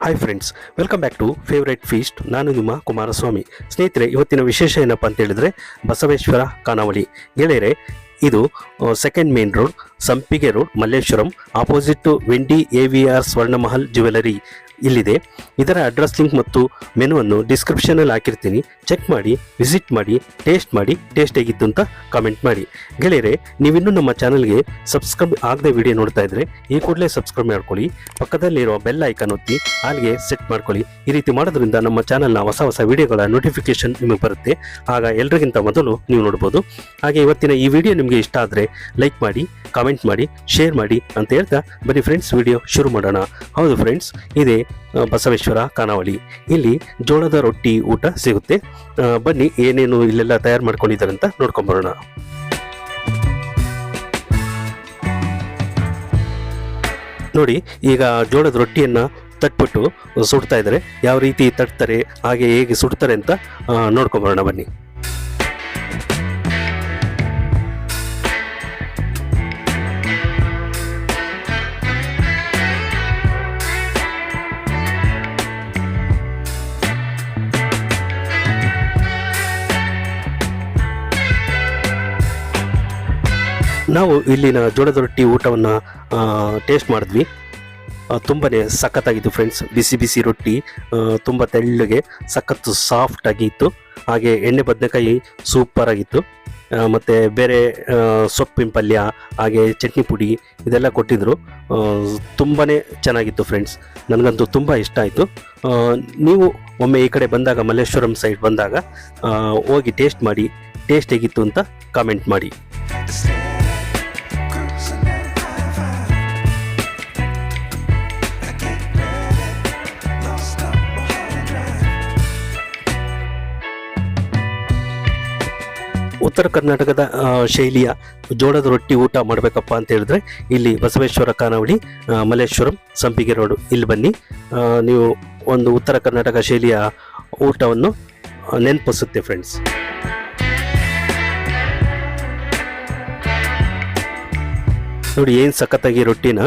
Hi friends, welcome back to favourite feast. ನಾನು ನಿಮ್ಮ ಕುಮಾರಸ್ವಾಮಿ. ಸ್ನೇಹಿತರೆ, ಇವತ್ತಿನ ವಿಶೇಷ ಏನಪ್ಪ ಅಂತ ಹೇಳಿದ್ರೆ ಬಸವೇಶ್ವರ ಖಾನಾವಳಿ. ಗೆಳೆಯರೆ, ಇದು second main road, Sampige road, Malleshwaram, opposite ವೆಂಡಿ AVR ಸ್ವರ್ಣಮಹಲ್ ಜ್ಯುವೆಲರಿ ಇಲ್ಲಿದೆ. ಇದರ ಅಡ್ರೆಸ್ ಲಿಂಕ್ ಮತ್ತು ಮೆನುವನ್ನು ಡಿಸ್ಕ್ರಿಪ್ಷನಲ್ಲಿ ಹಾಕಿರ್ತೀನಿ. ಚೆಕ್ ಮಾಡಿ, ವಿಸಿಟ್ ಮಾಡಿ, ಟೇಸ್ಟ್ ಹೇಗಿತ್ತು ಅಂತ ಕಾಮೆಂಟ್ ಮಾಡಿ. ಗೆಳೆಯರೆ, ನೀವಿನ್ನೂ ನಮ್ಮ ಚಾನಲ್ಗೆ ಸಬ್ಸ್ಕ್ರೈಬ್ ಆಗದೆ ವಿಡಿಯೋ ನೋಡ್ತಾ ಇದ್ರೆ ಈ ಕೂಡಲೇ ಸಬ್ಸ್ಕ್ರೈಬ್ ಮಾಡ್ಕೊಳ್ಳಿ. ಪಕ್ಕದಲ್ಲಿರೋ ಬೆಲ್ ಐಕಾನ್ ಒತ್ತಿ ಹಾಗೆ ಸೆಟ್ ಮಾಡ್ಕೊಳ್ಳಿ. ಈ ರೀತಿ ಮಾಡೋದ್ರಿಂದ ನಮ್ಮ ಚಾನಲ್ನ ಹೊಸ ವಿಡಿಯೋಗಳ ನೋಟಿಫಿಕೇಶನ್ ನಿಮಗೆ ಬರುತ್ತೆ. ಆಗ ಎಲ್ರಿಗಿಂತ ಮೊದಲು ನೀವು ನೋಡ್ಬೋದು. ಹಾಗೆ ಇವತ್ತಿನ ಈ ವಿಡಿಯೋ ನಿಮಗೆ ಇಷ್ಟ ಆದರೆ ಲೈಕ್ ಮಾಡಿ, ಕಾಮೆಂಟ್ ಮಾಡಿ, ಶೇರ್ ಮಾಡಿ ಅಂತ ಹೇಳ್ತಾ ಬನ್ನಿ ಫ್ರೆಂಡ್ಸ್, ವಿಡಿಯೋ ಶುರು ಮಾಡೋಣ. ಹೌದು ಫ್ರೆಂಡ್ಸ್, ಇದೇ ಬಸವೇಶ್ವರ ಖಾನಾವಳಿ. ಇಲ್ಲಿ ಜೋಳದ ರೊಟ್ಟಿ ಊಟ ಸಿಗುತ್ತೆ. ಬನ್ನಿ, ಏನೇನು ಇಲ್ಲೆಲ್ಲ ತಯಾರು ಮಾಡ್ಕೊಂಡಿದ್ದಾರೆ ಅಂತ ನೋಡ್ಕೊಂಬರೋಣ. ನೋಡಿ, ಈಗ ಜೋಳದ ರೊಟ್ಟಿಯನ್ನ ತಟ್ಬಿಟ್ಟು ಸುಡ್ತಾ ಇದ್ದಾರೆ. ಯಾವ ರೀತಿ ತಟ್ತಾರೆ, ಹಾಗೆ ಹೇಗೆ ಸುಡ್ತಾರೆ ಅಂತ ನೋಡ್ಕೊಂಬರೋಣ ಬನ್ನಿ. ನಾವು ಇಲ್ಲಿನ ಜೋಳದ ರೊಟ್ಟಿ ಊಟವನ್ನು ಟೇಸ್ಟ್ ಮಾಡಿದ್ವಿ. ತುಂಬಾ ಸಖತ್ತಾಗಿತ್ತು ಫ್ರೆಂಡ್ಸ್. ಬಿಸಿ ಬಿಸಿ ರೊಟ್ಟಿ, ತುಂಬ ತೆಳ್ಳಗೆ ಸಖತ್ತು ಸಾಫ್ಟ್ ಆಗಿತ್ತು. ಹಾಗೆ ಎಣ್ಣೆ ಬದನೆಕಾಯಿ ಸೂಪರ್ ಆಗಿತ್ತು. ಮತ್ತು ಬೇರೆ ಸೊಪ್ಪಿನ ಪಲ್ಯ, ಹಾಗೆ ಚಟ್ನಿ ಪುಡಿ ಇದೆಲ್ಲ ಕೊಟ್ಟಿದ್ದರು. ತುಂಬಾ ಚೆನ್ನಾಗಿತ್ತು ಫ್ರೆಂಡ್ಸ್. ನನಗಂತೂ ತುಂಬ ಇಷ್ಟ ಆಯಿತು. ನೀವು ಒಮ್ಮೆ ಈ ಕಡೆ ಬಂದಾಗ, ಮಲ್ಲೇಶ್ವರಂ ಸೈಡ್ ಬಂದಾಗ ಹೋಗಿ ಟೇಸ್ಟ್ ಮಾಡಿ. ಟೇಸ್ಟ್ ಹೇಗಿತ್ತು ಅಂತ ಕಾಮೆಂಟ್ ಮಾಡಿ. ಉತ್ತರ ಕರ್ನಾಟಕದ ಶೈಲಿಯ ಜೋಳದ ರೊಟ್ಟಿ ಊಟ ಮಾಡಬೇಕಪ್ಪ ಅಂತ ಹೇಳಿದ್ರೆ ಇಲ್ಲಿ ಬಸವೇಶ್ವರ ಖಾನಾವಳಿ, ಮಲ್ಲೇಶ್ವರಂ, ಸಂಪಿಗೆ ರೋಡ್ ಇಲ್ಲಿ ಬನ್ನಿ. ನೀವು ಒಂದು ಉತ್ತರ ಕರ್ನಾಟಕ ಶೈಲಿಯ ಊಟವನ್ನು ನೆನಪಿಸುತ್ತೆ ಫ್ರೆಂಡ್ಸ್. ನೋಡಿ, ಏನು ಸಖತ್ತಾಗಿ ರೊಟ್ಟಿನ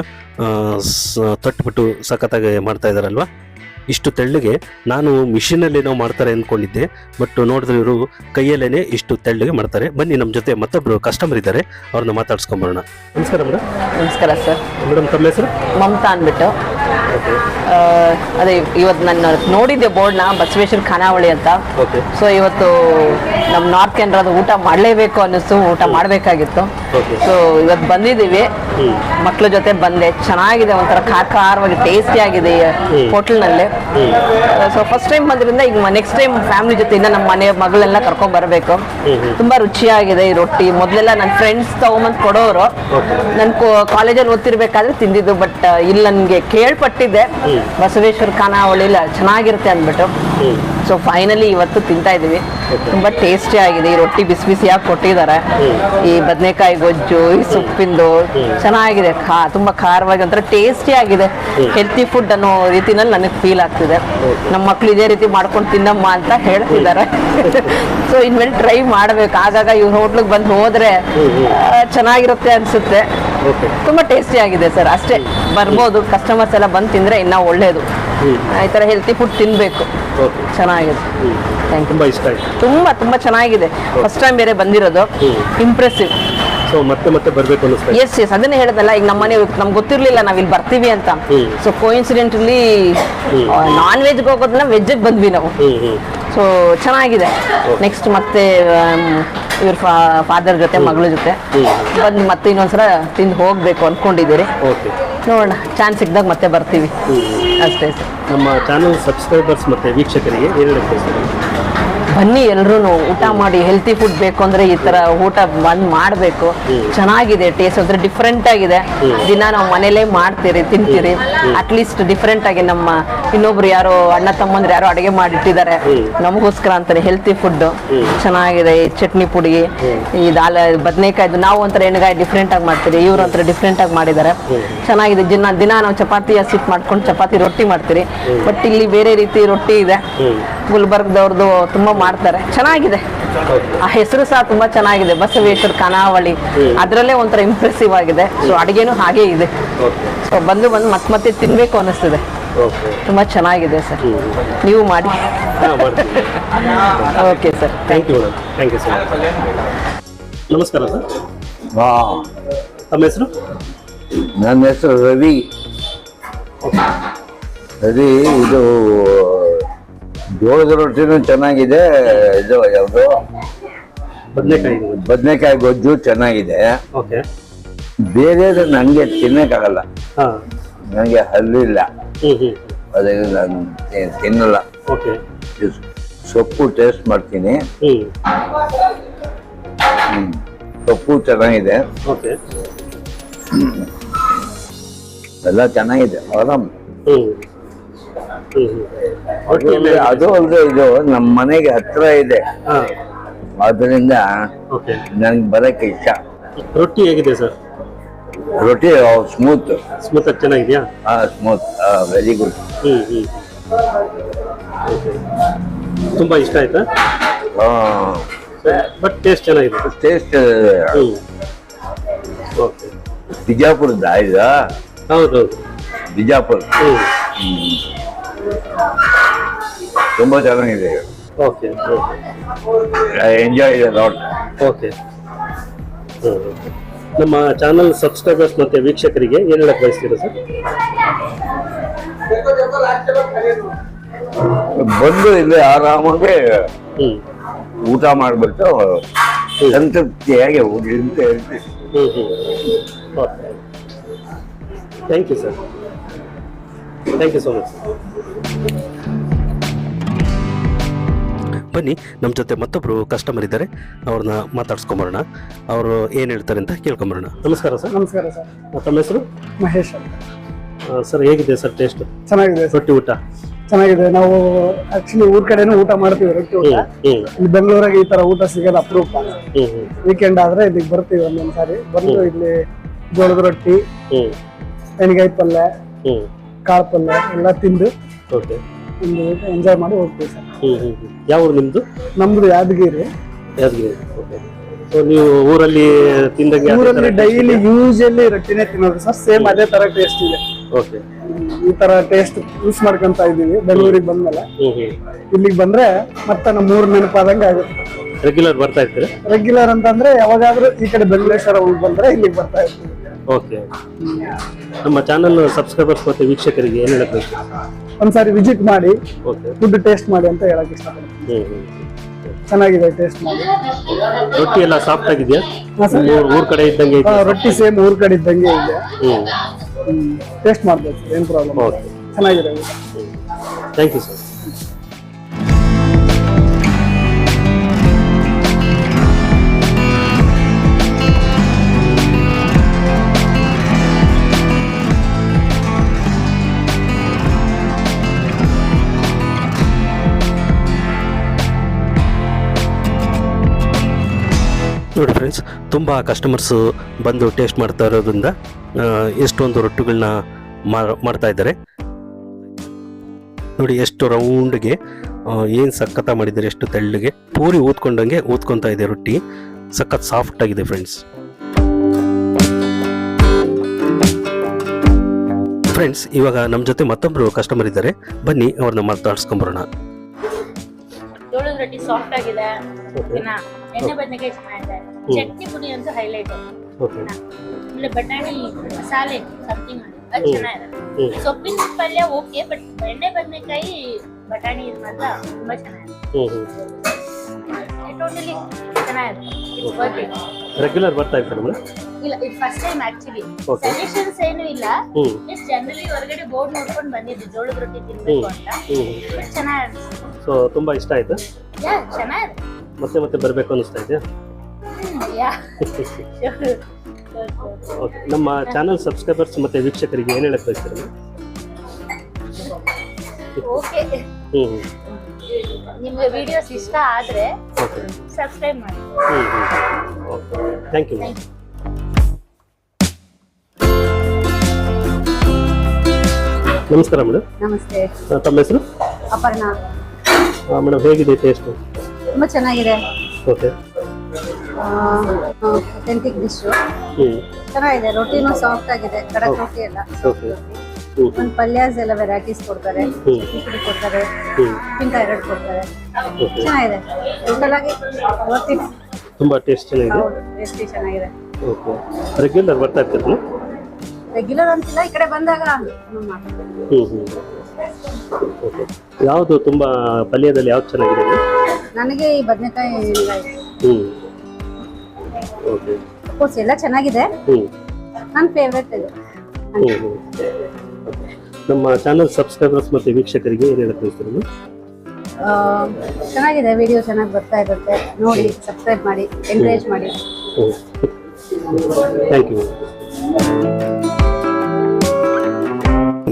ತಟ್ಬಿಟ್ಟು ಸಖತ್ತಾಗಿ ಮಾಡ್ತಾ ಇದ್ದಾರಲ್ವ. ಇಷ್ಟು ತೆಳ್ಳಗೆ ನಾನು ಮಿಷಿನಲ್ಲೇನೋ ಮಾಡ್ತಾರೆ ಅಂದ್ಕೊಂಡಿದ್ದೆ, ಬಟ್ ನೋಡಿದ್ರೆ ಇವರು ಕೈಯಲ್ಲೇ ಇಷ್ಟು ತೆಳ್ಳಗೆ ಮಾಡ್ತಾರೆ. ಬನ್ನಿ, ನಮ್ಮ ಜೊತೆ ಮತ್ತೊಬ್ಬರು ಕಸ್ಟಮರ್ ಇದ್ದಾರೆ, ಅವ್ರನ್ನ ಮಾತಾಡ್ಸ್ಕೊಂಬರೋಣ. ನಮಸ್ಕಾರ ಮೇಡಮ್. ನಮಸ್ಕಾರ ಸರ್. ಮೇಡಮ್, ತಮ್ಮ ಹೆಸರು? ಮಮತಾ ಅಂದ್ಬಿಟ್ಟು. ಅದೇ ಇವತ್ತು ನಾನು ನೋಡಿದ್ದೆ ಬೋರ್ಡ್ನ, ಬಸವೇಶ್ವರ ಖಾನಾವಳಿ ಅಂತ. ಸೊ ಇವತ್ತು ನಮ್ಮ ನಾರ್ತ್ ಕೆನರಾದ ಊಟ ಮಾಡಲೇಬೇಕು ಅನ್ನಿಸ್ತು, ಊಟ ಮಾಡಬೇಕಾಗಿತ್ತು. ಸೊ ಇವತ್ತು ಬಂದಿದ್ದೀವಿ, ಮಕ್ಳ ಜೊತೆ ಬಂದೆ. ಚೆನ್ನಾಗಿದೆ, ಒಂಥರ ಖಾರವಾಗಿ ಟೇಸ್ಟಿ ಆಗಿದೆ ಹೋಟೆಲ್ನಲ್ಲಿ. ಸೊ ಫಸ್ಟ್ ಟೈಮ್ ಬಂದ್ರಿಂದ ಈಗ ನೆಕ್ಸ್ಟ್ ಟೈಮ್ ಫ್ಯಾಮಿಲಿ ಜೊತೆ ಇನ್ನ ನಮ್ಮ ಮನೆ ಮಗಳೆಲ್ಲ ಕರ್ಕೊಂಡ್ ಬರಬೇಕು. ತುಂಬಾ ರುಚಿಯಾಗಿದೆ ಈ ರೊಟ್ಟಿ. ಮೊದಲೆಲ್ಲ ನನ್ನ ಫ್ರೆಂಡ್ಸ್ ತಗೊಂಬಂದ್ ಕೊಡೋರು, ನನ್ ಕಾಲೇಜಲ್ಲಿ ಓದ್ತಿರ್ಬೇಕಾದ್ರೆ ತಿಂದಿದ್ದು. ಬಟ್ ಇಲ್ಲಿ ನನ್ಗೆ ಕೇಳ್ಪಟ್ಟಿದ್ದೆ ಬಸವೇಶ್ವರ ಖಾನಾವಳಿ ಚೆನ್ನಾಗಿರುತ್ತೆ ಅಂದ್ಬಿಟ್ಟು. ಸೊ ಫೈನಲಿ ಇವತ್ತು ತಿಂತಾ ಇದೀವಿ. ತುಂಬಾ ಟೇಸ್ಟಿ ಆಗಿದೆ. ಈ ರೊಟ್ಟಿ ಬಿಸಿ ಬಿಸಿಯಾಗಿ ಕೊಟ್ಟಿದ್ದಾರೆ. ಈ ಬದನೆಕಾಯಿ ಗೊಜ್ಜು, ಈ ಸೊಪ್ಪಿಂದು ಚೆನ್ನಾಗಿದೆ. ತುಂಬಾ ಖಾರವಾಗಿ ಒಂಥರ ಟೇಸ್ಟಿ ಆಗಿದೆ. ಹೆಲ್ತಿ ಫುಡ್ ಅನ್ನೋ ರೀತಿನಲ್ಲಿ ನನಗೆ ಫೀಲ್ ಆಗ್ತಿದೆ. ನಮ್ಮ ಮಕ್ಳು ಇದೇ ರೀತಿ ಮಾಡ್ಕೊಂಡು ತಿನ್ನಮ್ಮ ಅಂತ ಹೇಳ್ತಿದ್ದಾರೆ. ಸೊ ಇನ್ಮೇಲೆ ಟ್ರೈ ಮಾಡ್ಬೇಕು. ಆಗಾಗ ಇವ್ರ ಹೋಟ್ಲಿಗೆ ಬಂದು ಹೋದ್ರೆ ಚೆನ್ನಾಗಿರುತ್ತೆ ಅನ್ಸುತ್ತೆ. ತುಂಬಾ ಟೇಸ್ಟಿ ಆಗಿದೆ ಸರ್. ಅಷ್ಟೇ, ಬರ್ಬೋದು, ಕಸ್ಟಮರ್ಸ್ ಎಲ್ಲ ಬಂದು ತಿಂದ್ರೆ ಇನ್ನ ಒಳ್ಳೇದು. ಈ ತರ ಹೆಲ್ತಿ ಫುಡ್ ತಿನ್ಬೇಕು. ಚೆನ್ನಾಗಿದೆ. Thank you. ತುಂಬಾ ಚೆನ್ನಾಗಿದೆ. ಫಸ್ಟ್ ಟೈಮ್ ಬೇರೆ ಬಂದಿರೋದು, ಇಂಪ್ರೆಸಿವ್. ಮತ್ತೆ ಬರ್ಬೇಕು ಅನಿಸ್ತಾ. ಎಸ್, ಅದನ್ನೇ ಹೇಳದಲ್ಲ, ಈಗ ನಮ್ಮನೆ ನಮ್ಗೆ ಗೊತ್ತಿರ್ಲಿಲ್ಲ ನಾವ್ ಇಲ್ಲಿ ಬರ್ತೀವಿ ಅಂತ. ಸೊ ಕೋಇನ್ಸಿಡೆಂಟಲಿ ನಾನ್ ವೆಜ್ಗೆ ಹೋಗೋದನ್ನ ವೆಜ್ಗೆ ಬಂದ್ವಿ ನಾವು. ಸೊ ಚೆನ್ನಾಗಿದೆ. ನೆಕ್ಸ್ಟ್ ಮತ್ತೆ ಇವ್ರ ಫಾದರ್ ಜೊತೆ, ಮಗಳ ಜೊತೆ ಬಂದು ಮತ್ತೆ ಇನ್ನೊಂದ್ಸಲ ತಿಂದು ಹೋಗ್ಬೇಕು ಅನ್ಕೊಂಡಿದ್ದೀರಿ. ನೋಡೋಣ, ಚಾನ್ಸ್ ಸಿಕ್ಕಿದಾಗ ಮತ್ತೆ ಬರ್ತೀವಿ ಅಷ್ಟೇ. ನಮ್ಮ ಚಾನಲ್ ಸಬ್ಸ್ಕ್ರೈಬರ್ಸ್ ಮತ್ತೆ ವೀಕ್ಷಕರಿಗೆ ಏನು ಹೇಳ್ತೀವಿ? ಬನ್ನಿ, ಎಲ್ರು ಊಟ ಮಾಡಿ. ಹೆಲ್ತಿ ಫುಡ್ ಬೇಕು ಅಂದ್ರೆ ಈ ತರ ಊಟ ಬಂದ್ ಮಾಡ್ಬೇಕು. ಚೆನ್ನಾಗಿದೆ, ಟೇಸ್ಟ್ ಅಂದ್ರೆ ಡಿಫ್ರೆಂಟ್ ಆಗಿದೆ. ದಿನ ನಾವು ಮನೇಲೇ ಮಾಡ್ತೀರಿ, ತಿಂತೀರಿ. ಅಟ್ಲೀಸ್ಟ್ ಡಿಫ್ರೆಂಟ್ ಆಗಿ ನಮ್ಮ ಇನ್ನೊಬ್ರು ಯಾರೋ ಅಣ್ಣ ತಮ್ಮಂದ್ರೆ ಯಾರೋ ಅಡುಗೆ ಮಾಡಿಟ್ಟಿದ್ದಾರೆ ನಮಗೋಸ್ಕರ ಅಂತಾನೆ. ಹೆಲ್ತಿ ಫುಡ್ ಚೆನ್ನಾಗಿದೆ. ಈ ಚಟ್ನಿ ಪುಡಿ, ಈ ಬದನೆಕಾಯ್ದು ನಾವು ಒಂಥರ ಎಣ್ಣೆಗಾಯಿ ಡಿಫ್ರೆಂಟ್ ಆಗಿ ಮಾಡ್ತೀರಿ, ಇವ್ರು ಒಂಥರ ಡಿಫ್ರೆಂಟ್ ಆಗಿ ಮಾಡಿದ್ದಾರೆ. ಚೆನ್ನಾಗಿದೆ. ದಿನ ನಾವು ಚಪಾತಿ ಹಸಿಟ್ಟು ಮಾಡ್ಕೊಂಡು ಚಪಾತಿ ರೊಟ್ಟಿ ಮಾಡ್ತೀರಿ. ಬಟ್ ಇಲ್ಲಿ ಬೇರೆ ರೀತಿ ರೊಟ್ಟಿ ಇದೆ. ಗುಲ್ಬರ್ಗದವ್ರದ್ದು ತುಂಬಾ ಮಾಡ್ತಾರೆ, ಚೆನ್ನಾಗಿದೆ. ಆ ಹೆಸರು ಸಹ ತುಂಬಾ ಚೆನ್ನಾಗಿದೆ, ಬಸವೇಶ್ವರ ಖಾನಾವಳಿ. ಅದರಲ್ಲೇ ಒಂಥರ ಇಂಪ್ರೆಸಿವ್ ಆಗಿದೆ. ಸೊ ಅಡುಗೆನೂ ಹಾಗೆ ಇದೆ. ಸೊ ಬಂದು ಮತ್ತೆ ತಿನ್ಬೇಕು ಅನ್ನಿಸ್ತದೆ. ಓಕೆ ತುಂಬ ಚೆನ್ನಾಗಿದೆ ಸರ್. ನೀವು ಮಾಡಿ. ಹಾಂ ಮಾಡ್ತೀನಿ. Okay sir. Thank you madam, thank you so much. ನಮಸ್ಕಾರ ಸರ್, ತಮ್ಮ ಹೆಸರು? ನನ್ನ ಹೆಸರು ರವಿ. ರವಿ, ಇದು ಜೋಳದ ರೊಟ್ಟಿನೂ ಚೆನ್ನಾಗಿದೆ, ಇದು ಯಾವುದು ಬದನೆಕಾಯಿ ಗೊಜ್ಜು ಚೆನ್ನಾಗಿದೆ. ಓಕೆ. ಬೇರೆ ನನಗೆ ತಿನ್ನಕ್ಕಾಗಲ್ಲ, ಹಾಂ, ನನಗೆ ಹಲ್ಲಿಲ್ಲ, ಅದೇ ನಾನು ತಿನ್ನಲ್ಲ. ಓಕೆ. ಸೊಪ್ಪು ಟೇಸ್ಟ್ ಮಾಡ್ತೀನಿ. ಹ್ಞೂ. ಸೊಪ್ಪು ಚೆನ್ನಾಗಿದೆ, ಓಕೆ. ಎಲ್ಲ ಚೆನ್ನಾಗಿದೆ, ಆರಾಮ್. ಹ್ಞೂ. ಅದು ಅಲ್ಲದೆ ಇದು ನಮ್ಮ ಮನೆಗೆ ಹತ್ರ ಇದೆ, ಹಾಂ, ಆದ್ದರಿಂದ ಓಕೆ. ನನಗೆ ಬರೋಕ್ಕೆ ಇಷ್ಟ. ರೊಟ್ಟಿ ಹೇಗಿದೆ ಸರ್? ರೊಟ್ಟಿ ಸ್ಮೂತ್ ಸ್ಮೂತ್ ಆಗಿ ಚೆನ್ನಾಗಿದೆಯಾ? Smooth, very good. ಹ್ಞೂ ಹ್ಞೂ. ತುಂಬ ಇಷ್ಟ ಆಯ್ತಾ? ಬಟ್ ಟೇಸ್ಟ್ ಚೆನ್ನಾಗಿದೆ. ಟೇಸ್ಟ್ ಹ್ಞೂ. ಓಕೆ. ಬಿಜಾಪುರದ ಇದು, ಹೌದೌದು, ಬಿಜಾಪುರ. ಹ್ಞೂ. ತುಂಬಾ ಚೆನ್ನಾಗಿದೆ. Okay. I enjoy it lot. Okay. ನಮ್ಮ ಚಾನಲ್ ಸಬ್ಸ್ಕ್ರೈಬರ್ಸ್ ಮತ್ತು ವೀಕ್ಷಕರಿಗೆ ಏನು ಹೇಳಕ್ಕೆ ಬಯಸ್ತೀರಾ ಸರ್? ಬಂದು ಇಲ್ಲಿ ಆರಾಮಾಗಿ ಹ್ಞೂ ಊಟ ಮಾಡಿಬಿಟ್ಟು ಸಂತೃಪ್ತಿಯಾಗಿ ಊಟ ಅಂತ ಹೇಳ್ತೀವಿ. ಹ್ಞೂ ಹ್ಞೂ. Okay. Thank you sir, thank you so much. ಬನ್ನಿ, ನಮ್ಮ ಜೊತೆ ಮತ್ತೊಬ್ಬರು ಕಸ್ಟಮರ್ ಇದ್ದಾರೆ, ಅವ್ರನ್ನ ಮಾತಾಡ್ಸ್ಕೊಂಬರೋಣ. ಅವರು ಏನು ಹೇಳ್ತಾರೆ ಅಂತ ಕೇಳ್ಕೊಂಬರೋಣ. ನಮಸ್ಕಾರ ಸರ್. ನಮಸ್ಕಾರ ಸರ್. ತಮ್ಮ ಹೆಸರು? ಮಹೇಶ್ ಅಂತ. ಸರ್, ಹೇಗಿದೆ ಸರ್ ಟೇಸ್ಟ್? ಚೆನ್ನಾಗಿದೆ ಸರ್. ರೊಟ್ಟಿ ಊಟ ಚೆನ್ನಾಗಿದೆ. ನಾವು ಆಕ್ಚುಲಿ ಊರ್ ಕಡೆನೂ ಊಟ ಮಾಡ್ತೀವಿ ರೊಟ್ಟಿ ಊಟ. ಇಲ್ಲಿ ಬೆಂಗಳೂರಾಗ ಈ ತರ ಊಟ ಸಿಗೋದು ಅಪರೂಪ. ವೀಕೆಂಡ್ ಆದ್ರೆ ಇಲ್ಲಿಗೆ ಬರ್ತೀವಿ ಒಂದೊಂದ್ ಸಾರಿ. ಬಂದು ಇಲ್ಲಿ ಜೋಳದ ರೊಟ್ಟಿ, ಎಣ್ಗಾಯಿ ಪಲ್ಯ, ಕಾಳು ಪಲ್ಯ ಎಲ್ಲ ತಿಂದು ಓಕೆ ಒಂದು ಎಂಜಾಯ್ ಮಾಡಿ ಹೋಗ್ತೀವಿ ಸರ್. ಯಾವ ಊರು ನಿಮ್ದು? ನಮ್ದು ಯಾದಗಿರಿ. ಯಾದಗಿರಿ. ಓಕೆ. ಸೊ ನೀವು ಊರಲ್ಲಿ ತಿಂದಂಗೆ ಊರಲ್ಲಿ ಡೈಲಿ ಯೂಶಲಿ ರೊಟ್ಟಿನೇ ತಿನ್ನೋದು ಸರ್. ಸೇಮ್ ಅದೇ ತರ ಟೇಸ್ಟ್ ಇದೆ. ಓಕೆ. ಈ ತರ ಟೇಸ್ಟ್ ಯೂಸ್ ಮಾಡ್ಕೊಂತ ಇದೀವಿ ಬೆಂಗಳೂರಿಗೆ ಬಂದ್ಮೇಲೆ. ಇಲ್ಲಿಗೆ ಬಂದ್ರೆ ಮತ್ತೆ ನಮ್ಮ ಊರ್ ನೆನಪಾದಂಗೆ ಆಗುತ್ತೆ. ರೆಗ್ಯುಲರ್ ಬರ್ತಾ ಇರ್ತೀರಾ? ರೆಗ್ಯುಲರ್ ಅಂತಂದ್ರೆ ಯಾವಾಗಾದ್ರೂ ಈ ಕಡೆ ಬೆಂಗಳೂರೇಶ್ವರ ಬಂದ್ರೆ ಇಲ್ಲಿಗೆ ಬರ್ತಾ ಇರ್ತೀವಿ. ಓಕೆ. ನಮ್ಮ ಚಾನಲ್ ಸಬ್ಸ್ಕ್ರೈಬರ್ಸ್ ಮತ್ತು ವೀಕ್ಷಕರಿಗೆ ಏನು ಹೇಳಬೇಕು? ಒಂದ್ಸಾರಿ ವಿಸಿಟ್ ಮಾಡಿ, ಓಕೆ, ಫುಡ್ ಟೇಸ್ಟ್ ಮಾಡಿ ಅಂತ ಹೇಳಕ್ ಇಷ್ಟಪಡ್ತೀನಿ. ಚೆನ್ನಾಗಿದೆ, ಟೇಸ್ಟ್ ಮಾಡಿ. ರೊಟ್ಟಿ ಎಲ್ಲ ಸಾಫ್ಟ್ ಆಗಿದೆಯಾ? ಹಾ ಸರ್. ಊರ್ ಕಡೆ ಇದ್ದಂಗೆ ಇದೆಯಾ? ರೊಟ್ಟಿ ಸೇಮ್ ಊರ್ ಕಡೆ ಇದ್ದಂಗೆ ಇದೆ. ಟೇಸ್ಟ್ ಮಾಡ್ಬೋದು ಸರ್, ಏನ್ ಪ್ರಾಬ್ಲಮ್. ಓಕೆ, ಚೆನ್ನಾಗಿದೆ. Thank you sir. ನೋಡಿ ಫ್ರೆಂಡ್ಸ್, ತುಂಬ ಕಸ್ಟಮರ್ಸು ಬಂದು ಟೇಸ್ಟ್ ಮಾಡ್ತಾ ಇರೋದ್ರಿಂದ ಎಷ್ಟೊಂದು ರೊಟ್ಟಿಗಳನ್ನ ಮಾಡ್ತಾ ಇದ್ದಾರೆ. ನೋಡಿ ಎಷ್ಟು ರೌಂಡ್ಗೆ, ಏನು ಸಖತ್ತ ಮಾಡಿದ್ದಾರೆ, ಎಷ್ಟು ತೆಳ್ಳಗೆ ಪೂರಿ ಊದ್ಕೊಂಡಂಗೆ ಊದ್ಕೊತಾ ಇದೆ ರೊಟ್ಟಿ. ಸಖತ್ ಸಾಫ್ಟ್ ಆಗಿದೆ ಫ್ರೆಂಡ್ಸ್. ಇವಾಗ ನಮ್ಮ ಜೊತೆ ಮತ್ತೊಬ್ಬರು ಕಸ್ಟಮರ್ ಇದ್ದಾರೆ, ಬನ್ನಿ ಅವ್ರನ್ನ ಮಾತಾಡ್ಸ್ಕೊಂಬರೋಣ. ಜೋಳದ ರೊಟ್ಟಿ ಸಾಫ್ಟ್ ಆಗಿದೆ, ಎಣ್ಣೆ ಬದನೆಕಾಯಿ ಚೆನ್ನಾಗಿದೆ, ಚಟ್ನಿ ಪುಡಿ ಅಂತೂ ಹೈಲೈಟ್. ಆಮೇಲೆ ಬಟಾಣಿ ಮಸಾಲೆ ಸಮಥಿಂಗ್ ಅದು ಚೆನ್ನಾಗಿದೆ. ಸೊಪ್ಪಿನ ಪಲ್ಯ ಓಕೆ, ಬಟ್ ಎಣ್ಣೆ ಬದನೆಕಾಯಿ ಬಟಾಣಿ ಮಾತ್ರ ತುಂಬಾ ಚೆನ್ನಾಗಿದೆ. ಟೋಟಲಿ ಚೆನ್ನಾಗಿದೆ. ರೆಗ್ಯುಲರ್ ಬರ್ತಾ ಇರ್ತಾರೆ ಮೇಡಮ್? ಇಲ್ಲ, ಇದು ಫಸ್ಟ್ ಟೈಮ್ ಆಕ್ಚುಲಿ. ಸಜೆಷನ್ಸ್ ಏನು ಇಲ್ಲ, ಜಸ್ಟ್ ಜನರಲಿ ಹೊರಗಡೆ ಬೋರ್ಡ್ ನೋಡ್ಕೊಂಡು ಬಂದಿದ್ದು ಜೋಳದ ರೊಟ್ಟಿ ತಿನ್ಬೇಕು ಅಂತ. ಚೆನ್ನಾಗಿದೆ. ಸೊ ತುಂಬಾ ಇಷ್ಟ ಆಯ್ತು? ಚೆನ್ನಾಗಿದೆ. ಮತ್ತೆ ಮತ್ತೆ ಬರಬೇಕು ಅನಿಸ್ತಾ ಇದೆಯಾ? ಓಕೆ. ನಮ್ಮ ಚಾನಲ್ ಸಬ್ಸ್ಕ್ರೈಬರ್ಸ್ ಮತ್ತೆ ವೀಕ್ಷಕರಿಗೆ ಏನು ಹೇಳಕ್ ಬಯಸ್ತೀರಾ? ಓಕೆ, ನಿಮ್ಗೆ ವಿಡಿಯೋಸ್ ಇಷ್ಟ ಆದ್ರೆ ಸಬ್ಸ್ಕ್ರೈಬ್ ಮಾಡಿ. Okay, thank you. ನಮಸ್ಕಾರ ಮೇಡಮ್. ನಮಸ್ತೆ. ತಮ್ಮ ಹೆಸರು? ಅಪರ್ಣಾ. ಮೇಡಮ್, ಹೇಗಿದೆ ಟೇಸ್ಟ್? ತುಂಬಾ ಚೆನ್ನಾಗಿದೆ. ಓಕೆ. ಅಥೆಂಟಿಕ್ ಡಿಶ್ ಚೆನ್ನಾಗಿದೆ. ರೊಟ್ಟಿನೂ ಸಾಫ್ಟ್ ಆಗಿದೆ, ಕಡಕ್ ರೊಟ್ಟಿ ಎಲ್ಲ. ಓಕೆ. ಒಂದು ಪಲ್ಯಾಸ್ ಎಲ್ಲ ವೆರೈಟೀಸ್ ಕೊಡ್ತಾರೆ, ಕಿಚಡಿ ಕೊಡ್ತಾರೆ, ಉಪ್ಪಿನಕಾಯಿ 2 ಕೊಡ್ತಾರೆ. ಚೆನ್ನಾಗಿದೆ, ಟೋಟಲ್ ಆಗಿ ಓದ್ತೀನಿ. ತುಂಬಾ ಟೇಸ್ಟ್ ಚೆನ್ನಾಗಿದೆ. ಹೌದು, ಟೇಸ್ಟಿ ಚೆನ್ನಾಗಿದೆ. ಓಕೆ, ರೆಗ್ಯುಲರ್ ಬರ್ತಾ ಇರ್ತೀರಾ? ರೆಗ್ಯುಲರ್ ಅಂತಿಲ್ಲ, ಈ ಕಡೆ ಬಂದಾಗ ಮಾಡ್ತೀನಿ. ಓಕೆ, ಯಾವುದು ತುಂಬಾ ಪಲ್ಯದಲ್ಲಿ ಯಾವ್ದು ಚೆನ್ನಾಗಿದೆ? ನನಗೆ ಈ ಬದನೆಕಾಯಿ ಓಕೆ, ಕೋರ್ಸ್ ಎಲ್ಲ ಚೆನ್ನಾಗಿದೆ. ನನ್ನ ಫೇವ್ರೆಟ್ ಇದು. ನಮ್ಮ ಚಾನಲ್ ಸಬ್ಸ್ಕ್ರೈಬರ್ಸ್ ಮತ್ತು ವೀಕ್ಷಕರಿಗೆ ಏನು ಹೇಳಕ್ ಬಯಸ್ತೀರಿ? ಚೆನ್ನಾಗಿದೆ, ವಿಡಿಯೋ ಚೆನ್ನಾಗಿ ಬರ್ತಾ ಇರುತ್ತೆ, ನೋಡಿ ಸಬ್ಸ್ಕ್ರೈಬ್ ಮಾಡಿ, ಎಂಕರೇಜ್ ಮಾಡಿ. Thank you.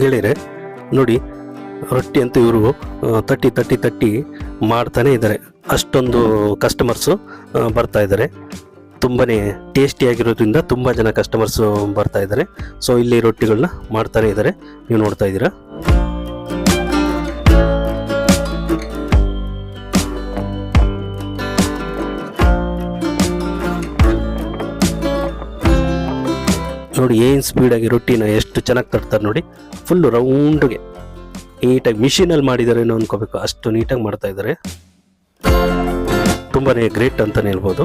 ಗೆಳೆಯರೆ ನೋಡಿ, ರೊಟ್ಟಿ ಅಂತೂ ಇವರು ತಟ್ಟಿ ಮಾಡ್ತಾನೆ ಇದ್ದಾರೆ. ಅಷ್ಟೊಂದು ಕಸ್ಟಮರ್ಸು ಬರ್ತಾ ಇದ್ದಾರೆ. ತುಂಬಾ ಟೇಸ್ಟಿಯಾಗಿರೋದ್ರಿಂದ ತುಂಬ ಜನ ಕಸ್ಟಮರ್ಸು ಬರ್ತಾ ಇದ್ದಾರೆ. ಸೊ ಇಲ್ಲಿ ರೊಟ್ಟಿಗಳನ್ನ ಮಾಡ್ತಾನೆ ಇದ್ದಾರೆ, ನೀವು ನೋಡ್ತಾ ಇದ್ದೀರಾ. ನೋಡಿ ಏನು ಸ್ಪೀಡಾಗಿ ರೊಟ್ಟಿನ ಎಷ್ಟು ಚೆನ್ನಾಗಿ ತಟ್ತಾರೆ ನೋಡಿ. ಫುಲ್ಲು ರೌಂಡ್ಗೆ ನೀಟಾಗಿ ಮಿಷಿನಲ್ಲಿ ಮಾಡಿದ್ದಾರೆ ಏನೋ ಅನ್ಕೋಬೇಕು, ಅಷ್ಟು ನೀಟಾಗಿ ಮಾಡ್ತಾ ಇದ್ದಾರೆ. ತುಂಬಾ ಗ್ರೇಟ್ ಅಂತಲೇ ಹೇಳ್ಬೋದು.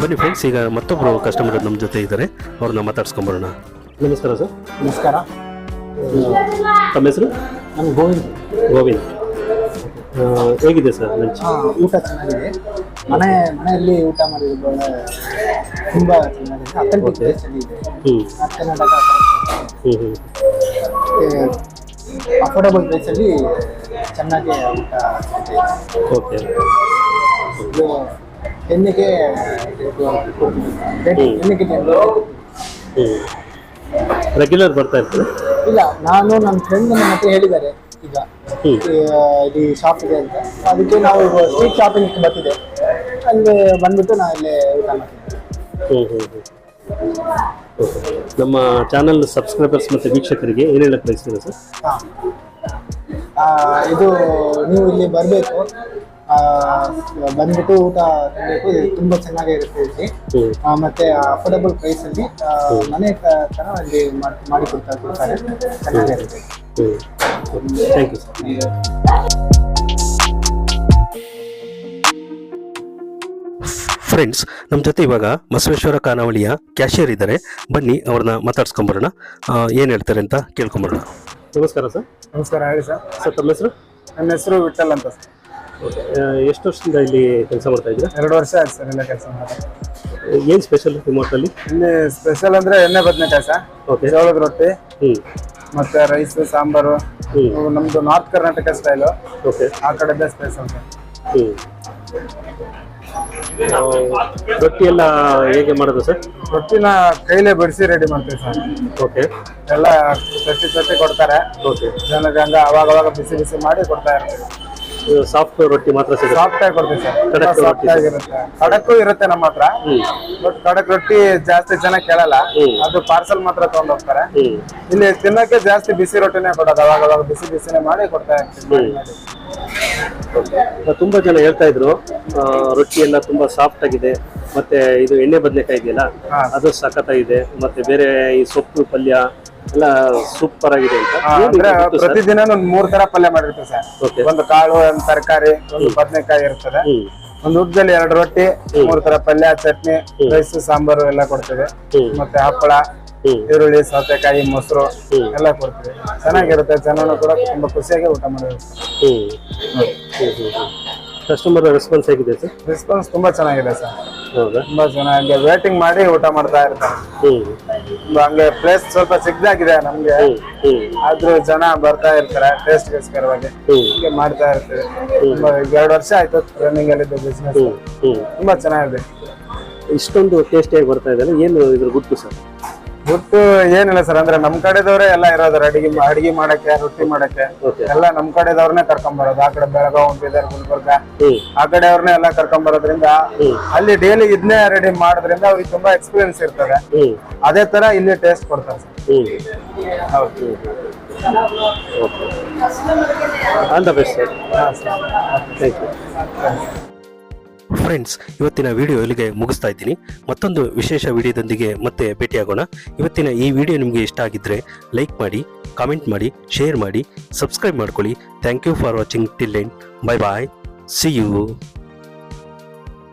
ಬನ್ನಿ ಫ್ರೆಂಡ್ಸ್, ಈಗ ಮತ್ತೊಬ್ಬರು ಕಸ್ಟಮರ್ ನಮ್ಮ ಜೊತೆ ಇದ್ದಾರೆ, ಅವ್ರನ್ನ ಮಾತಾಡ್ಸ್ಕೊಂಬರೋಣ. ನಮಸ್ಕಾರ ಸರ್. ನಮಸ್ಕಾರ. ತಮ್ಮ ಹೆಸರು? ನಾನು ಗೋವಿಂದ್. ಗೋವಿಂದ್, ಹೇಗಿದೆ ಸರ್ ಲಂಚ್? ಊಟ ಚೆನ್ನಾಗಿದೆ. ಮನೆಯಲ್ಲಿ ಊಟ ಮಾಡಿದ್ದು ಒಳ್ಳೆ ತುಂಬ ಚೆನ್ನಾಗಿದೆ. ಅಥೆಂಟಿಕ್ ಟೇಸ್ಟ್ ಇದೆ. ಕರ್ನಾಟಕ ಅಫೋರ್ಡಬಲ್ ಪ್ರೈಸಲ್ಲಿ ಚೆನ್ನಾಗಿ ಊಟ ಇದೆ. ಓಕೆ, ಇದು ಹೆಣ್ಣಿಗೆ ರೆಗ್ಯುಲರ್ ಬರ್ತಾ ಇರ್ತಾರೆ? ಇಲ್ಲ, ನಾನು ನನ್ನ ಫ್ರೆಂಡ್ ನನ್ನ ಹತ್ರ ಹೇಳಿದ್ದಾರೆ ಈಗ ಇಲ್ಲಿ ಶಾಪ್ ಇದೆ ಅಂತ. ಅದಕ್ಕೆ ನಾವು ಸ್ಟ್ರೀಟ್ ಶಾಪಿಂಗ್ ಬರ್ತಿದ್ದೆ, ಅಲ್ಲಿ ಬಂದ್ಬಿಟ್ಟು ನಾ ಇಲ್ಲೇ ಊಟ ಮಾಡ್ತೀನಿ. ನಮ್ಮ ಚಾನಲ್ ಸಬ್ಸ್ಕ್ರೈಬರ್ಸ್ ಮತ್ತು ವೀಕ್ಷಕರಿಗೆ ಏನು ಹೇಳಕ್ಕೆ ಬಯಸ್ತೀರಾ ಸರ್? ಇದು ನೀವು ಇಲ್ಲಿ ಬರಬೇಕು, ಬಂದ್ಬಿಟ್ಟು ಊಟ ತಿನ್ನಬೇಕು. ಇದು ತುಂಬ ಚೆನ್ನಾಗಿರುತ್ತೆ ಇಲ್ಲಿ. ಮತ್ತೆ ಅಫೋರ್ಡಬಲ್ ಪ್ರೈಸಲ್ಲಿ ಮನೆ ಥರ ಅಲ್ಲಿ ಮಾಡಿಕೊಡ್ತಾರೆ, ಚೆನ್ನಾಗಿರುತ್ತೆ. Thank you sir. ಫ್ರೆಂಡ್ಸ್, ನಮ್ಮ ಜೊತೆ ಇವಾಗ ಬಸವೇಶ್ವರ ಖಾನಾವಳಿಯ ಕ್ಯಾಶಿಯರ್ ಇದ್ದಾರೆ. ಬನ್ನಿ ಅವ್ರನ್ನ ಮಾತಾಡ್ಸ್ಕೊಂಬರೋಣ, ಏನು ಹೇಳ್ತಾರೆ ಅಂತ ಕೇಳ್ಕೊಂಬರೋಣ. ನಮಸ್ಕಾರ ಸರ್. ನಮಸ್ಕಾರ, ಹೇಳಿ ಸರ್. ಸರ್, ತಮ್ಮ ಹೆಸರು? ನನ್ನ ಹೆಸರು ವಿಠಲ್ ಅಂತ ಸರ್. ಎಷ್ಟು ವರ್ಷದಿಂದ ಇಲ್ಲಿ ಕೆಲಸ ಮಾಡ್ತಾ ಇದ್ದೀರಾ? 2 ವರ್ಷ ಆಯ್ತು ಸರ್ ಇಲ್ಲ ಕೆಲಸ ಮಾಡಿ. ಏನು ಸ್ಪೆಷಲ್ ನಿಮ್ಮ ಹೋಟೆಲಲ್ಲಿ? ಇಲ್ಲಿ ಸ್ಪೆಷಲ್ ಅಂದರೆ ಎಣ್ಣೆ ಬದನೆಕಾಯಿ ಸರ್, ಜೋಳದ ರೊಟ್ಟಿ, ಮತ್ತೆ ರೈಸ್, ಸಾಂಬಾರು. ನಮ್ಮದು ನಾರ್ತ್ ಕರ್ನಾಟಕ ಸ್ಟೈಲು. ಓಕೆ, ಆ ಕಡೆದೇ ಸ್ಪೆಷಲ್ ಸರ್. ರೊಟ್ಟಿ ಎಲ್ಲ ಹೇಗೆ ಮಾಡೋದು ಸರ್? ರೊಟ್ಟಿನ ಕೈಲೇ ಬಿಡಿಸಿ ರೆಡಿ ಮಾಡ್ತೀವಿ ಸರ್. ಓಕೆ, ಎಲ್ಲ ತಟ್ಟಿ ಕೊಡ್ತಾರೆ. ಓಕೆ, ಜನಕ್ಕೆ ಹಂಗ ಅವಾಗ ಬಿಸಿ ಮಾಡಿ ಕೊಡ್ತಾ ಇರ್ತೀವಿ. ಸಾಫ್ಟ್ ರೊಟ್ಟಿ ಮಾತ್ರ ಸಿಗುತ್ತೆ? ಸಾಫ್ಟ್ ಆಗಿ ಕೊಡ್ತೀವಿ ಸರ್, ಸಾಫ್ಟ್ ಆಗಿರುತ್ತೆ. ಕಡಕ್ಕೂ ಇರುತ್ತೆ ನಮ್ಮ ಹತ್ರ, ಬಟ್ ಕಡಕ್ ರೊಟ್ಟಿ ಜಾಸ್ತಿ ಜನ ಕೇಳಲ್ಲ, ಅದು ಪಾರ್ಸಲ್ ಮಾತ್ರ ತಗೊಂಡ್ ಹೋಗ್ತಾರೆ. ಇಲ್ಲಿ ತಿನ್ನಕ್ಕೆ ಜಾಸ್ತಿ ಬಿಸಿ ರೊಟ್ಟಿನೇ ಕೊಡೋದು, ಅವಾಗ ಬಿಸಿನೇ ಮಾಡಿ ಕೊಡ್ತಾ ಇರ್ತೀವಿ. ತುಂಬಾ ಜನ ಹೇಳ್ತಾ ಇದ್ರು ರೊಟ್ಟಿ ಎಲ್ಲ ತುಂಬಾ ಸಾಫ್ಟ್ ಆಗಿದೆ, ಮತ್ತೆ ಇದು ಎಣ್ಣೆ ಬದನೆಕಾಯಿ ಇದೆಯಲ್ಲ ಅದು ಸಖತ್ತಾಗಿದೆ, ಮತ್ತೆ ಬೇರೆ ಈ ಸೊಪ್ಪು ಪಲ್ಯ ಎಲ್ಲ ಸೂಪರ್ ಆಗಿದೆ ಅಂತ. ಅಂದ್ರೆ ಪ್ರತಿದಿನ 3 ತರ ಪಲ್ಯ ಮಾಡಿರ್ತೀವಿ ಸರ್. ಒಂದು ಕಾಳು, ಒಂದು ತರಕಾರಿ, ಒಂದು ಬದನೆಕಾಯಿ ಇರ್ತದೆ. ಒಂದು ಊಟದಲ್ಲಿ 2 ರೊಟ್ಟಿ, 3 ತರ ಪಲ್ಯ, ಚಟ್ನಿ, ರೈಸ್, ಸಾಂಬಾರು ಎಲ್ಲ ಕೊಡ್ತೇವೆ. ಮತ್ತೆ ಹಪ್ಪಳ, ಈರುಳ್ಳಿ, ಸೌತೆಕಾಯಿ, ಮೊಸರು ಎಲ್ಲ ಕೊಡ್ತೀವಿ. ಚೆನ್ನಾಗಿರುತ್ತೆ, ಜನನು ಕೂಡ ತುಂಬಾ ಖುಷಿಯಾಗಿ ಊಟ ಮಾಡಿರುತ್ತೆ. ಕಸ್ಟಮರ್ ರೆಸ್ಪಾನ್ಸ್ ಹೇಗಿದೆ ಸರ್? ರೆಸ್ಪಾನ್ಸ್ ತುಂಬಾ ಚೆನ್ನಾಗಿದೆ ಸರ್. ಹೌದಾ? ತುಂಬಾ ಚೆನ್ನಾಗಿ ವೇಟಿಂಗ್ ಮಾಡಿ ಊಟ ಮಾಡ್ತಾ ಇರ್ತಾರೆ. ಹಂಗೆ ಪ್ಲೇಸ್ ಸ್ವಲ್ಪ ಚಿಕ್ಕದಾಗಿದೆ ನಮ್ಗೆ, ಆದ್ರೂ ಜನ ಬರ್ತಾ ಇರ್ತಾರೆ ಟೇಸ್ಟ್ಗೋಸ್ಕರವಾಗಿ. ಹೀಗೆ ಮಾಡ್ತಾ ಇರ್ತೀವಿ. ತುಂಬಾ 2 ವರ್ಷ ಆಯ್ತು ರನ್ನಿಂಗ್ ಅಲ್ಲಿ ಬಿಸ್ನೆಸ್. ತುಂಬಾ ಚೆನ್ನಾಗಿದೆ. ಇಷ್ಟೊಂದು ಟೇಸ್ಟಿಯಾಗಿ ಬರ್ತಾ ಇದೆ, ಏನು ಇದ್ರ ಗುಟ್ಟು ಸರ್? ಗುಟ್ಟು ಏನಿಲ್ಲ ಸರ್, ಅಂದ್ರೆ ನಮ್ ಕಡೆದವ್ರೆ ಎಲ್ಲ ಇರೋದು. ಅಡಿಗೆ ಮಾಡಕ್ಕೆ, ರೊಟ್ಟಿ ಮಾಡಕ್ಕೆ ಎಲ್ಲ ನಮ್ ಕಡೆದವ್ರನ್ನೇ ಕರ್ಕೊಂಡ್ ಬರೋದು. ಆ ಕಡೆ ಬೆಳಗಾವ್, ಬೀದರ್, ಗುಲ್ಬರ್ಗ ಆ ಕಡೆ ಅವ್ರನ್ನೇ ಎಲ್ಲ ಕರ್ಕೊಂಡ್ ಬರೋದ್ರಿಂದ ಅಲ್ಲಿ ಡೈಲಿ ಇದನ್ನೇ ರೆಡಿ ಮಾಡೋದ್ರಿಂದ ಅವ್ರಿಗೆ ತುಂಬಾ ಎಕ್ಸ್ಪೀರಿಯನ್ಸ್ ಇರ್ತದೆ. ಅದೇ ತರ ಇಲ್ಲಿ ಟೇಸ್ಟ್ ಕೊಡ್ತಾರೆ ಸರ್. ಹೌದು. All the best sir. Thank you. Friends, ಇವತ್ತಿನ ವಿಡಿಯೋ ಇಲ್ಲಿಗೆ ಮುಗಿಸ್ತಾ ಇದ್ದೀನಿ. ಮತ್ತೊಂದು ವಿಶೇಷ ವಿಡಿಯೋದೊಂದಿಗೆ ಮತ್ತೆ ಭೇಟಿಯಾಗೋಣ. ಇವತ್ತಿನ ಈ ವಿಡಿಯೋ ನಿಮಗೆ ಇಷ್ಟ ಆಗಿದ್ದರೆ ಲೈಕ್ ಮಾಡಿ, ಕಾಮೆಂಟ್ ಮಾಡಿ, ಶೇರ್ ಮಾಡಿ, ಸಬ್ಸ್ಕ್ರೈಬ್ ಮಾಡ್ಕೊಳ್ಳಿ. Thank you for watching till end. Bye bye. See you.